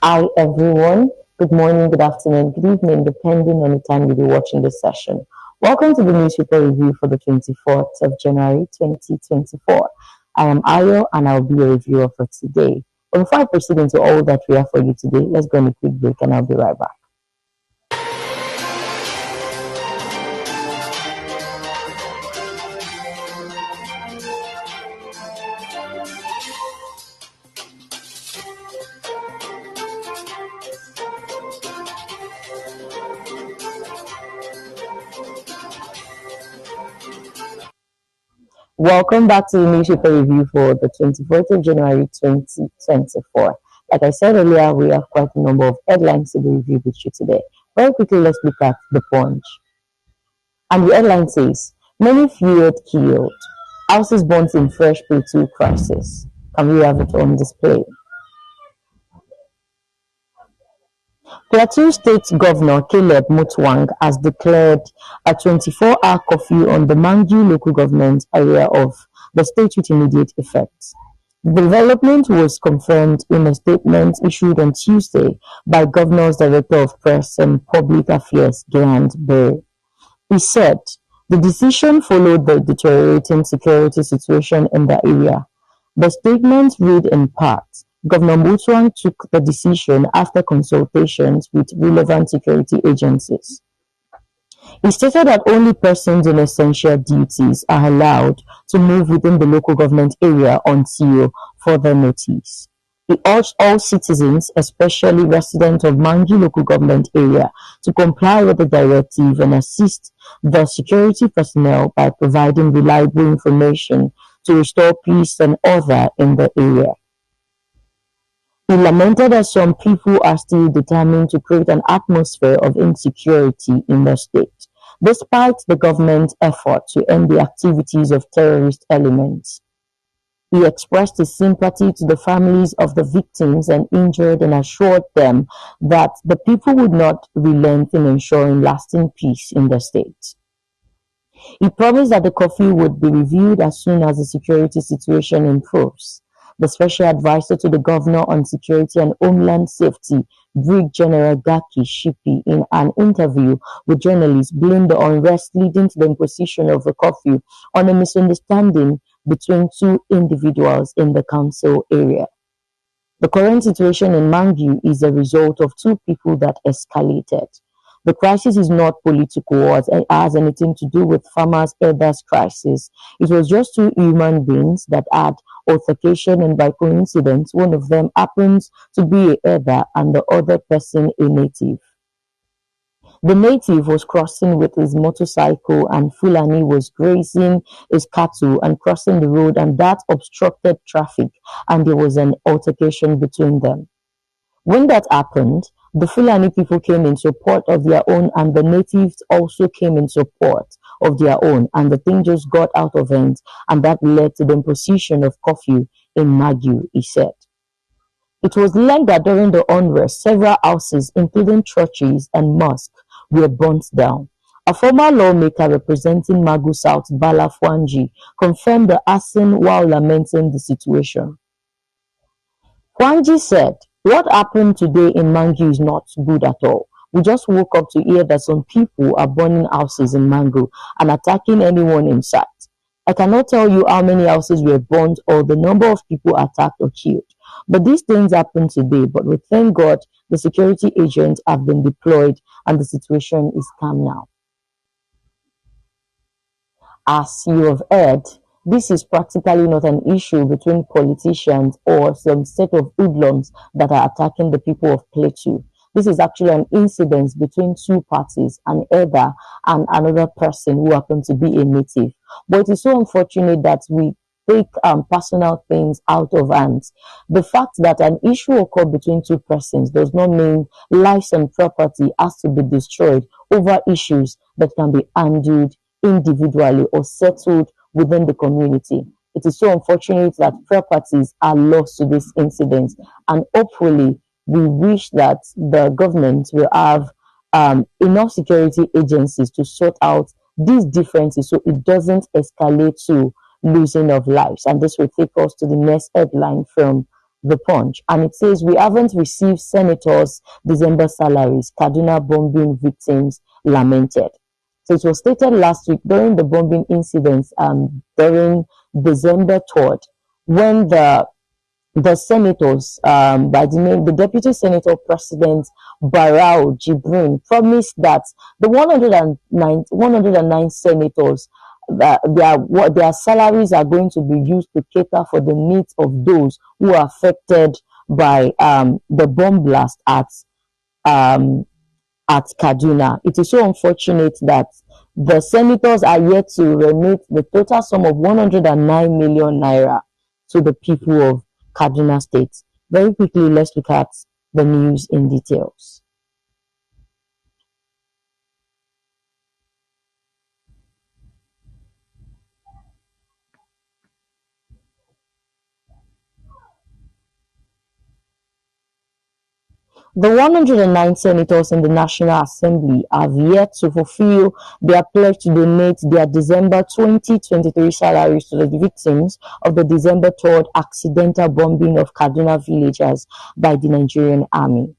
Hi, everyone. Good morning, good afternoon, good evening, depending on the time you'll be watching this session. Welcome to the newspaper review for the 24th of January 2024. I am Ayo and I'll be your reviewer for today. But before I proceed into all that we have for you today, let's go on a quick break and I'll be right back. Welcome back to the newspaper review for the 24th of January 2024. Like I said earlier, we have quite a number of headlines to be reviewed with you today. Very quickly, let's look at the Punch. And the headline says, many feared killed. Houses burnt in fresh Plateau crisis. Can we have it on display? Plateau State Governor Caleb Mutwang has declared a 24-hour curfew on the Mangu local government area of the state with immediate effect. The development was confirmed in a statement issued on Tuesday by Governor's Director of Press and Public Affairs, Gland Berry. He said the decision followed the deteriorating security situation in the area. The statement read in part, Governor Mutwang took the decision after consultations with relevant security agencies. He stated that only persons on essential duties are allowed to move within the local government area until further notice. He urged all citizens, especially residents of Mangu local government area, to comply with the directive and assist the security personnel by providing reliable information to restore peace and order in the area. He lamented that some people are still determined to create an atmosphere of insecurity in the state, despite the government's effort to end the activities of terrorist elements. He expressed his sympathy to the families of the victims and injured and assured them that the people would not relent in ensuring lasting peace in the state. He promised that the curfew would be reviewed as soon as the security situation improves. The Special Advisor to the Governor on Security and Homeland Safety, Brig General Gaki Shipi, in an interview with journalists, blamed the unrest leading to the imposition of the curfew on a misunderstanding between two individuals in the council area. The current situation in Mangu is a result of two people that escalated. The crisis is not political or has anything to do with farmers' herders' crisis. It was just two human beings that had altercation, and by coincidence, one of them happens to be a herder and the other person a native. The native was crossing with his motorcycle and Fulani was grazing his cattle and crossing the road, and that obstructed traffic and there was an altercation between them. When that happened, the Fulani people came in support of their own and the natives also came in support of their own, and the thing just got out of hand, and that led to the imposition of curfew in Mangu, he said. It was learned that during the unrest, several houses, including churches and mosques, were burnt down. A former lawmaker representing Mangu South, Bala Fwanji, confirmed the arson while lamenting the situation. Fwanji said, what happened today in Mangu is not good at all. We just woke up to hear that some people are burning houses in Mangu and attacking anyone in sight. I cannot tell you how many houses were burnt or the number of people attacked or killed. But these things happen today, but we thank God the security agents have been deployed and the situation is calm now. As you have heard, this is practically not an issue between politicians or some set of hoodlums that are attacking the people of Plateau. This is actually an incident between two parties, an herder and another person who happen to be a native. But it is so unfortunate that we take personal things out of hands. The fact that an issue occurred between two persons does not mean lives and property has to be destroyed over issues that can be handled individually or settled within the community. It is so unfortunate that properties are lost to this incident, and hopefully we wish that the government will have enough security agencies to sort out these differences so it doesn't escalate to losing of lives. And this will take us to the next headline from The Punch, and it says we haven't received senators' December salaries. Kaduna bombing victims lamented. So it was stated last week during the bombing incidents during December 3rd, when the senators, by the name, the deputy senator president Barau Jibrin promised that the 109 senators, their salaries are going to be used to cater for the needs of those who are affected by the bomb blast um, at Kaduna. It is so unfortunate that the senators are yet to remit the total sum of 109 million naira to the people of Kaduna State. Very quickly, let's look at the news in details. The 109 senators in the National Assembly have yet to fulfill their pledge to donate their December 2023 salaries to the victims of the December 3rd accidental bombing of Kaduna villagers by the Nigerian army.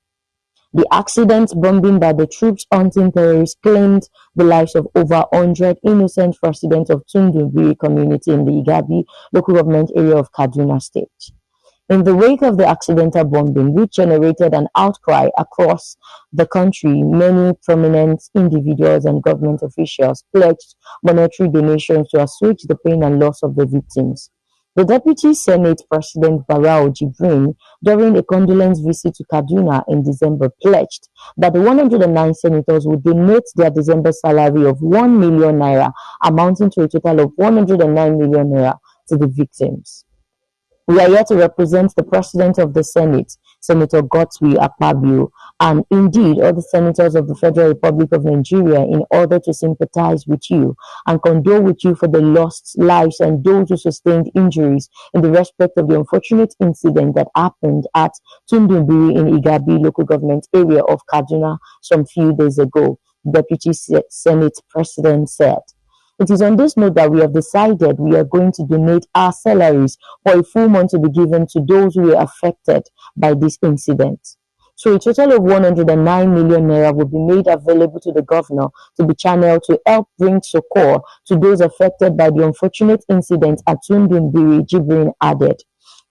The accident bombing by the troops hunting terrorists claimed the lives of over 100 innocent residents of Tundumbiri community in the Igabi local government area of Kaduna State. In the wake of the accidental bombing, which generated an outcry across the country, many prominent individuals and government officials pledged monetary donations to assuage the pain and loss of the victims. The Deputy Senate President Barau Jibrin, during a condolence visit to Kaduna in December, pledged that the 109 senators would donate their December salary of 1 million naira, amounting to a total of 109 million naira, to the victims. We are here to represent the President of the Senate, Senator Godswill Akpabio, and indeed other senators of the Federal Republic of Nigeria in order to sympathize with you and condole with you for the lost lives and those who sustained injuries in the respect of the unfortunate incident that happened at Tundumbiri in Igabi local government area of Kaduna some few days ago, Deputy Senate President said. It is on this note that we have decided we are going to donate our salaries for a full month to be given to those who were affected by this incident. So a total of 109 million naira will be made available to the governor to be channeled to help bring succor to those affected by the unfortunate incident at Tundumbiri, Jibrin added.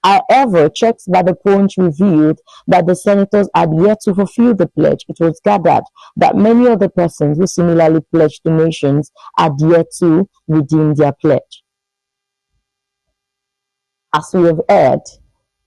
However, checks by the Punch revealed that the senators had yet to fulfill the pledge. It was gathered that many other persons who similarly pledged donations had yet to redeem their pledge. As we have heard,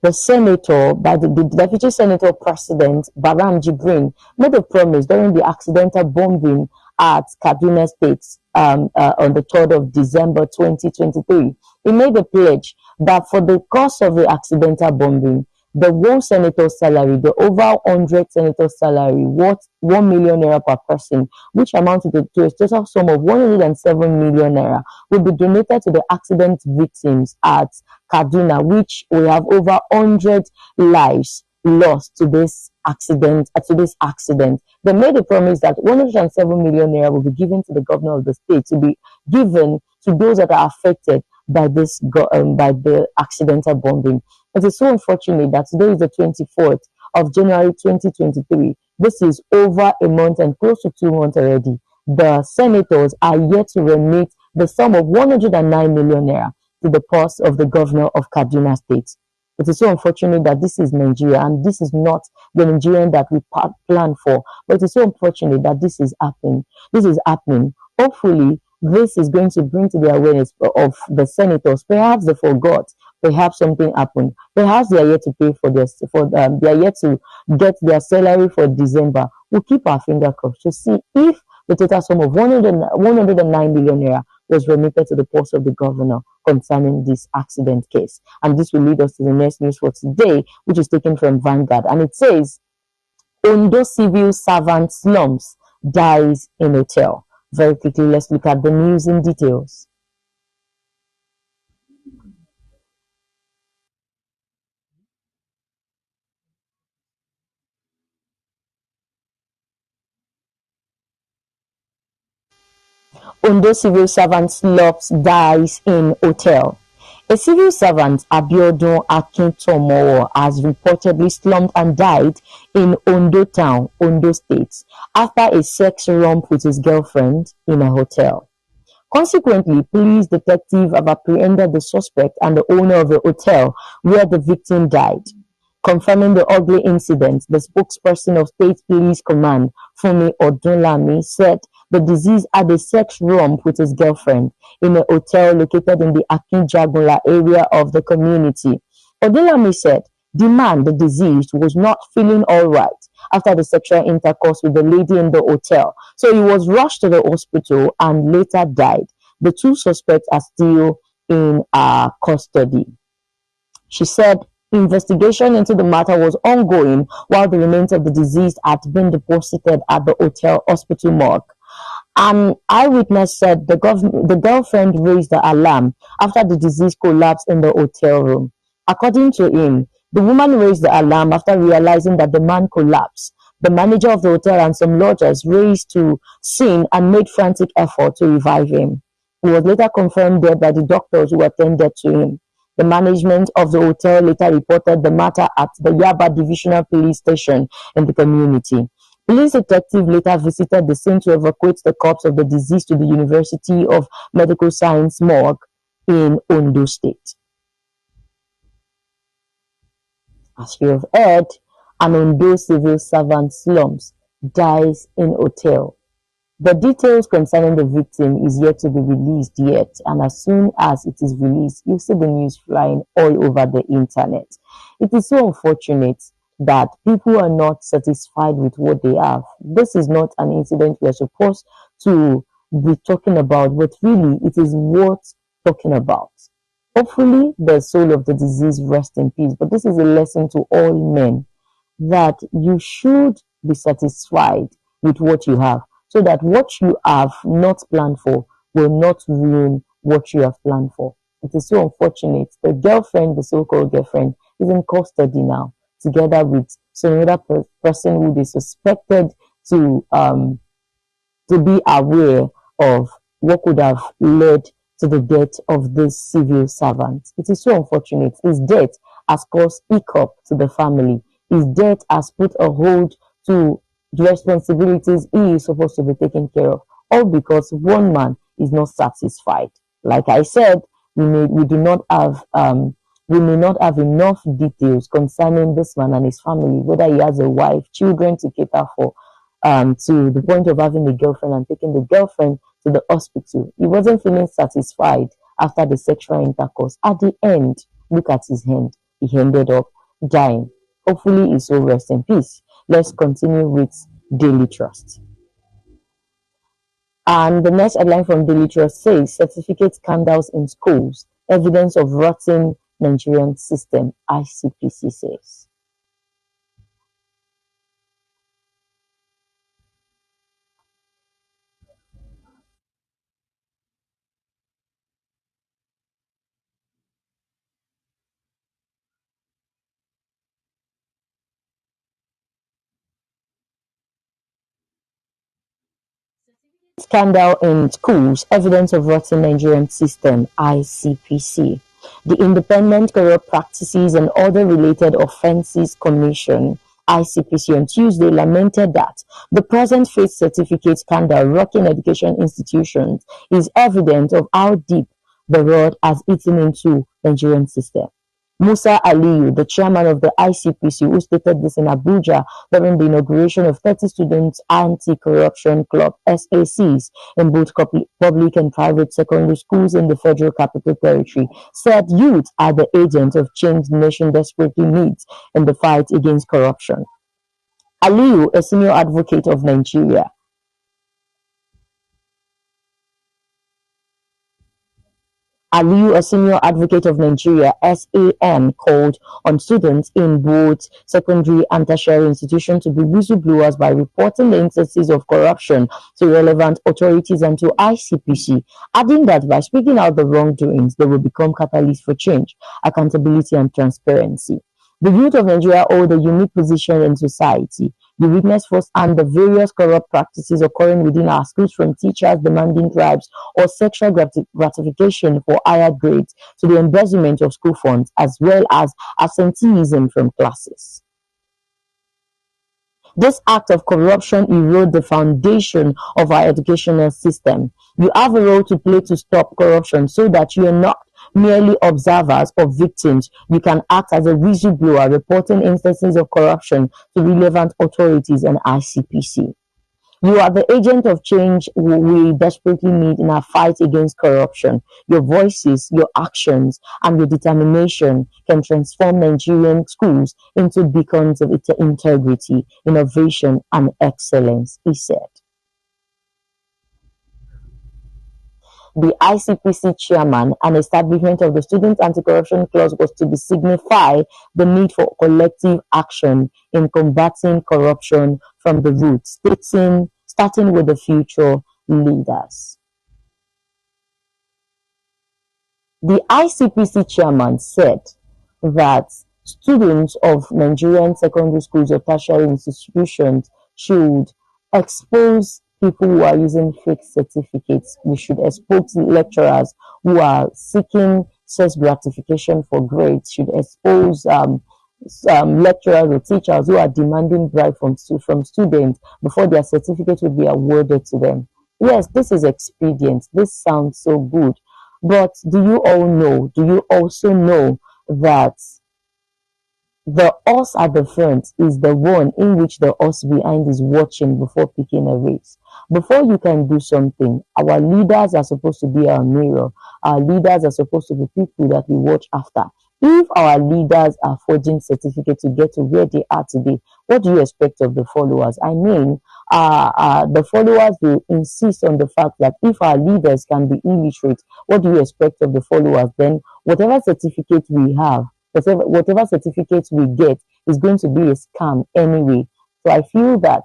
the senator, by the deputy senator president, Baram Jibrin, made a promise during the accidental bombing at Kaduna State on the 3rd of December 2023. He made a pledge that for the cost of the accidental bombing, the one senator's salary, the over 100 senator's salary, worth 1 million naira per person, which amounted to a total sum of 107 million naira, will be donated to the accident victims at Kaduna, which will have over 100 lives lost to this accident. They made a promise that 107 million naira will be given to the governor of the state to be given to those that are affected by by the accidental bombing. It is so unfortunate that today is the 24th of January 2023. This is over a month and close to 2 months already. The senators are yet to remit the sum of 109 million naira to the purse of the governor of Kaduna State. It is so unfortunate that this is Nigeria and this is not the Nigerian that we planned for. But it is so unfortunate that this is happening. Hopefully, this is going to bring to the awareness of the senators. Perhaps they forgot. Perhaps something happened. Perhaps they are yet to pay for this. They are yet to get their salary for December. We'll keep our finger crossed to see if the total sum of 109 million naira was remitted to the purse of the governor concerning this accident case. And this will lead us to the next news for today, which is taken from Vanguard. And it says, Ondo civil servant slums dies in hotel. Very quickly, let's look at the news in details. Ondo civil servant slums dies in hotel. A civil servant, Abiodun Akintomowo, has reportedly slumped and died in Ondo Town, Ondo State, after a sex romp with his girlfriend in a hotel. Consequently, police detectives have apprehended the suspect and the owner of the hotel where the victim died. Confirming the ugly incident, the spokesperson of State Police Command, Funmi Odunlami, said the deceased had a sex romp with his girlfriend in a hotel located in the Akinjagunla area of the community. Odunlami said the man, the deceased, was not feeling all right after the sexual intercourse with the lady in the hotel, so he was rushed to the hospital and later died. The two suspects are still in custody. She said investigation into the matter was ongoing while the remains of the deceased had been deposited at the hotel hospital morgue. An eyewitness said the girlfriend raised the alarm after the deceased collapsed in the hotel room. According to him, the woman raised the alarm after realizing that the man collapsed. The manager of the hotel and some lodgers raced to scene and made frantic effort to revive him. He was later confirmed dead by the doctors who attended to him. The management of the hotel later reported the matter at the Yaba Divisional Police Station in the community. Police detectives later visited the scene to evacuate the corpse of the deceased to the University of Medical Science morgue in Ondo State. As you have heard, an Ondo civil servant slumps, dies in hotel. The details concerning the victim is yet to be released yet, and as soon as it is released, you'll see the news flying all over the internet. It is so unfortunate that people are not satisfied with what they have. This is not an incident we are supposed to be talking about, but really it is worth talking about. Hopefully, the soul of the deceased rest in peace, but this is a lesson to all men that you should be satisfied with what you have, so that what you have not planned for will not ruin what you have planned for. It is so unfortunate. The girlfriend, the so-called girlfriend, is in custody now, together with some other person who they suspected to be aware of what could have led to the death of this civil servant. It is so unfortunate. His death has caused hiccup to the family. His death has put a hold to the responsibilities he is supposed to be taking care of, all because one man is not satisfied. Like I said, we may not have enough details concerning this man and his family, whether he has a wife, children to cater for, to the point of having a girlfriend and taking the girlfriend to the hospital. He wasn't feeling satisfied after the sexual intercourse. At the end, look at his hand. He ended up dying. Hopefully, his soul rest in peace. Let's continue with Daily Trust. And the next headline from Daily Trust says, certificate scandals in schools, evidence of rotten Nigerian system, ICPC says. Scandal in schools, evidence of rotten Nigerian system, ICPC. The Independent Corrupt Practices and Other Related Offences Commission, ICPC, on Tuesday lamented that the present faith certificate scandal rocking education institutions is evidence of how deep the rot has eaten into Nigerian system. Musa Aliyu, the chairman of the ICPC, who stated this in Abuja during the inauguration of 30 Students Anti-Corruption Club (SACs) in both public and private secondary schools in the Federal Capital Territory, said youth are the agents of change the nation desperately needs in the fight against corruption. Aliyu, a senior advocate of Nigeria, Aliyu, a senior advocate of Nigeria (SAN), called on students in both secondary and tertiary institutions to be whistleblowers by reporting the instances of corruption to relevant authorities and to ICPC, adding that by speaking out the wrongdoings, they will become catalysts for change, accountability, and transparency. The youth of Nigeria hold a unique position in society. You witness firsthand the various corrupt practices occurring within our schools, from teachers demanding bribes or sexual gratification for higher grades to the embezzlement of school funds, as well as absenteeism from classes. This act of corruption erodes the foundation of our educational system. You have a role to play to stop corruption so that you are not merely observers or victims. You can act as a whistleblower, reporting instances of corruption to relevant authorities and ICPC. You are the agent of change we desperately need in our fight against corruption. Your voices, your actions, and your determination can transform Nigerian schools into beacons of integrity, innovation, and excellence, he said. The ICPC chairman, an establishment of the Student Anti-Corruption Clause was to be signify the need for collective action in combating corruption from the roots, starting with the future leaders. The ICPC chairman said that students of Nigerian secondary schools or tertiary institutions should expose people who are using fake certificates. We should expose lecturers who are seeking sex gratification for grades, should expose lecturers or teachers who are demanding bribe from students before their certificate will be awarded to them. Yes, this is expedient. This sounds so good. But do you also know that the us at the front is the one in which the us behind is watching before picking a race? Before you can do something, our leaders are supposed to be our mirror. Our leaders are supposed to be people that we watch after. If our leaders are forging certificates to get to where they are today, what do you expect of the followers? I mean, the followers will insist on the fact that if our leaders can be illiterate, what do you expect of the followers? Then whatever certificate we have, whatever certificates we get is going to be a scam anyway. So I feel that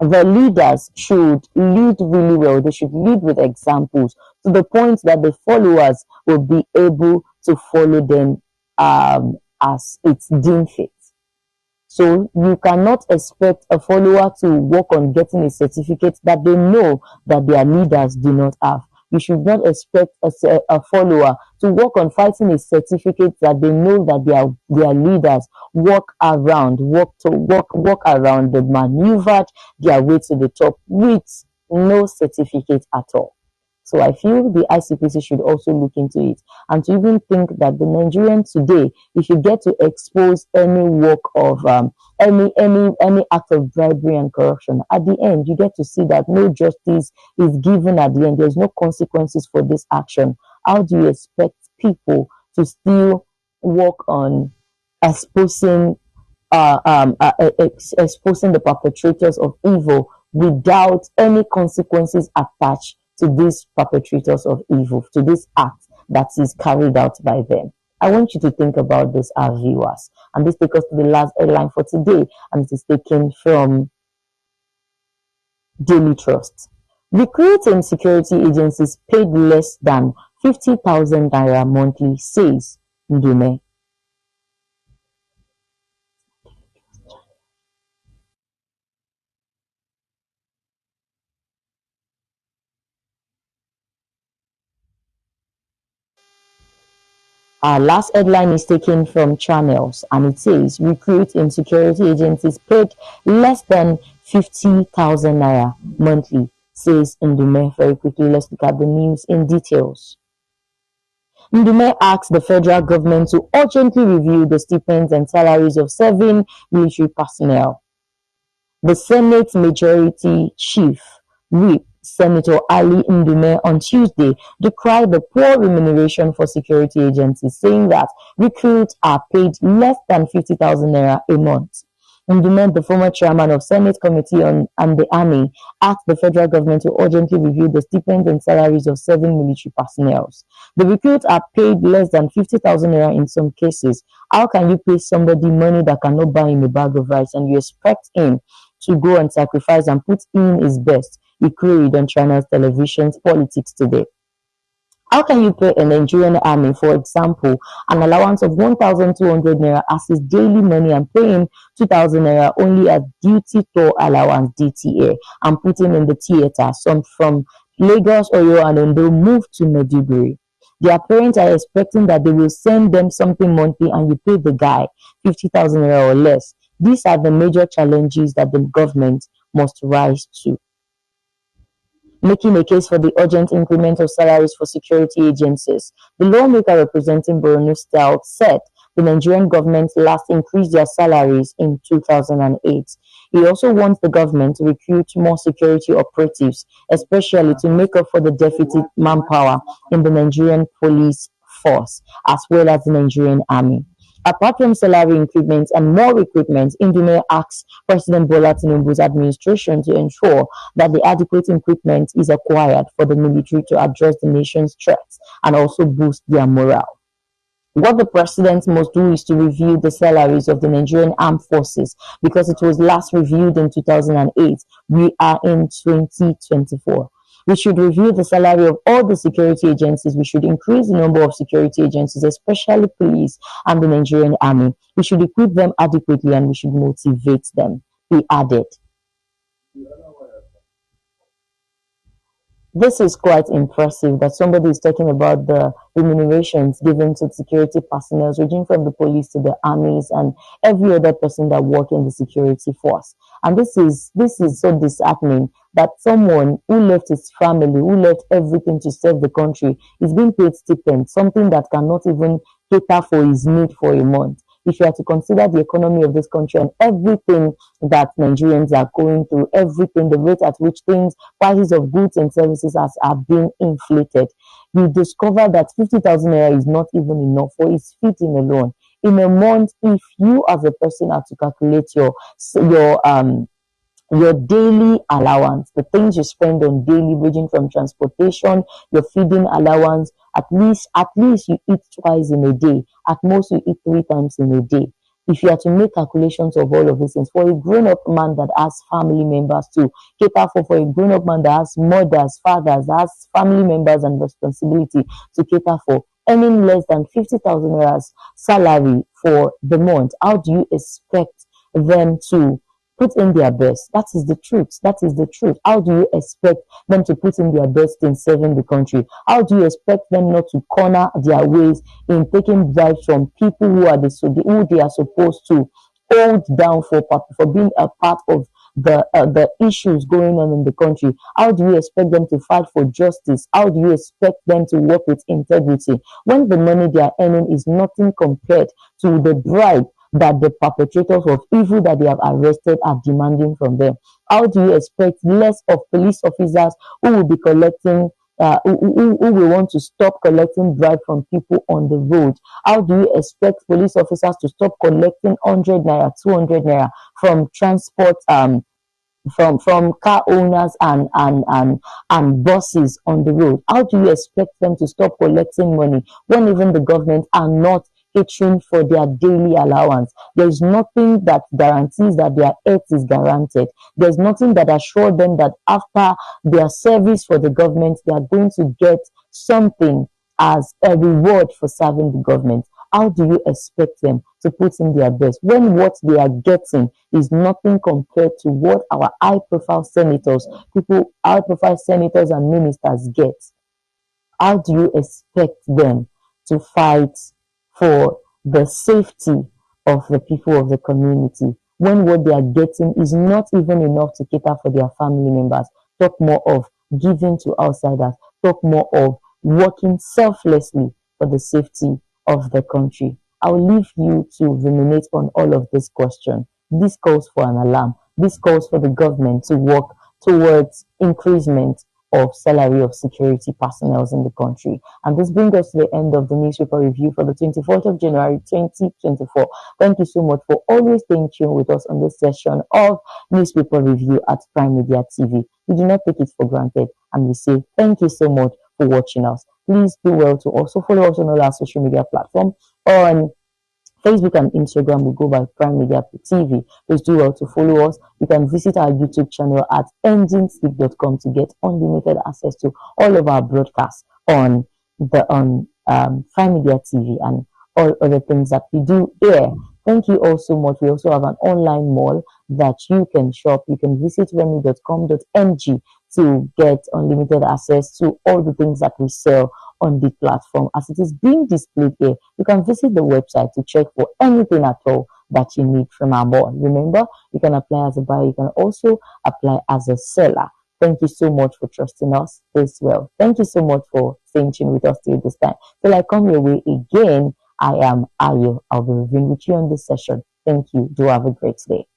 the leaders should lead really well. They should lead with examples to the point that the followers will be able to follow them as it's deemed fit. So you cannot expect a follower to work on getting a certificate that they know that their leaders do not have. You should not expect a follower to work on fighting a certificate that they know that their leaders walk around, they maneuvered their way to the top with no certificate at all. So I feel the ICPC should also look into it, and to even think that the Nigerians today, if you get to expose any work of any act of bribery and corruption, at the end you get to see that no justice is given at the end. There's no consequences for this action. How do you expect people to still work on exposing exposing the perpetrators of evil without any consequences attached to these perpetrators of evil, to this act that is carried out by them? I want you to think about this, our viewers. And this takes us to the last headline for today, and it is taken from Daily Trust. Recruiting security agencies paid less than 50,000 naira monthly, says Ndume. Our last headline is taken from Channels, and it says recruit in security agencies paid less than 50,000 naira monthly, says Ndume. Very quickly, let's look at the news in details. Ndume asked the federal government to urgently review the stipends and salaries of 7 military personnel. The Senate Majority Chief Whip, Senator Ali Ndume, on Tuesday decried the poor remuneration for security agencies, saying that recruits are paid less than 50,000 naira a month. Ndume, the former chairman of Senate Committee on the Army, asked the federal government to urgently review the stipends and salaries of 7 military personnel. The recruits are paid less than 50,000 naira in some cases. How can you pay somebody money that cannot buy him a bag of rice, and you expect him to go and sacrifice and put in his best? He queried on China's television's Politics Today. How can you pay a Nigerian army, for example, an allowance of 1,200 naira as his daily money and pay him 2,000 naira only as duty tour allowance (DTA) and put him in the theater? Some from Lagos, Oyo, and Ondo move to Maiduguri. Their parents are expecting that they will send them something monthly and you pay the guy 50,000 naira or less. These are the major challenges that the government must rise to. Making a case for the urgent increment of salaries for security agencies. The lawmaker representing Borno State said the Nigerian government last increased their salaries in 2008. He also wants the government to recruit more security operatives, especially to make up for the deficit manpower in the Nigerian police force as well as the Nigerian army. Apart from salary increments and more recruitment, Indume asks President Bola Tinubu's administration to ensure that the adequate equipment is acquired for the military to address the nation's threats and also boost their morale. What the president must do is to review the salaries of the Nigerian armed forces because it was last reviewed in 2008. We are in 2024. We should review the salary of all the security agencies. We should increase the number of security agencies, especially police and the Nigerian army. We should equip them adequately and we should motivate them, he added. This is quite impressive that somebody is talking about the remunerations given to security personnel, ranging from the police to the armies and every other person that work in the security force. And this is so disheartening that someone who left his family, who left everything to serve the country, is being paid stipend, something that cannot even cater for his need for a month. If you are to consider the economy of this country and everything that Nigerians are going through, everything, the rate at which prices of goods and services are being inflated, you discover that 50,000 naira is not even enough for his feeding alone. In a month, if you as a person are to calculate your daily allowance, the things you spend on daily, ranging from transportation, your feeding allowance, at least you eat twice in a day. At most, you eat 3 times in a day. If you are to make calculations of all of these things, for a grown-up man that has family members to cater for a grown-up man that has mothers, fathers, that has family members and responsibility to cater for, earning less than 50,000 naira salary for the month, how do you expect them to put in their best? That is the truth. That is the truth. How do you expect them to put in their best in serving the country? How do you expect them not to corner their ways in taking bribes from people who they are supposed to hold down for being a part of the issues going on in the country? How do you expect them to fight for justice? How do you expect them to work with integrity when the money they are earning is nothing compared to the bribe that the perpetrators of evil that they have arrested are demanding from them? How do you expect less of police officers who will be collecting who will want to stop collecting bribe from people on the road? How do you expect police officers to stop collecting 100 naira, 200 naira from transport from car owners and buses on the road? How do you expect them to stop collecting money when even the government are not catering for their daily allowance? There is nothing that guarantees that their health is guaranteed. There's nothing that assures them that after their service for the government, they are going to get something as a reward for serving the government. How do you expect them to put in their best when what they are getting is nothing compared to what our high-profile senators and ministers get? How do you expect them to fight for the safety of the people of the community when what they are getting is not even enough to cater for their family members? Talk more of giving to outsiders. Talk more of working selflessly for the safety of the country. I will leave you to ruminate on all of this question. This calls for an alarm. This calls for the government to work towards increasement of salary of security personnel in the country. And this brings us to the end of the newspaper review for the 24th of January 2024. Thank you so much for always staying tuned with us on this session of newspaper review at Prime Media TV. We do not take it for granted, and we say thank you so much for watching us. Please do well to also follow us on all our social media platforms. On Facebook and Instagram, we go by Prime Media TV. Please do well to follow us. You can visit our YouTube channel at enginespeak.com to get unlimited access to all of our broadcasts on the Prime Media TV and all other things that we do here. Thank you all so much. We also have an online mall that you can shop. You can visit remy.com.ng to get unlimited access to all the things that we sell on the platform as it is being displayed here. You can visit the website to check for anything at all that you need from our mall. Remember, you can apply as a buyer. You can also apply as a seller. Thank you so much for trusting us this well. Thank you so much for staying tuned with us till this time. Till I come your way again, I am Ayo. I'll be reviewing with you on this session. Thank you. Do have a great day.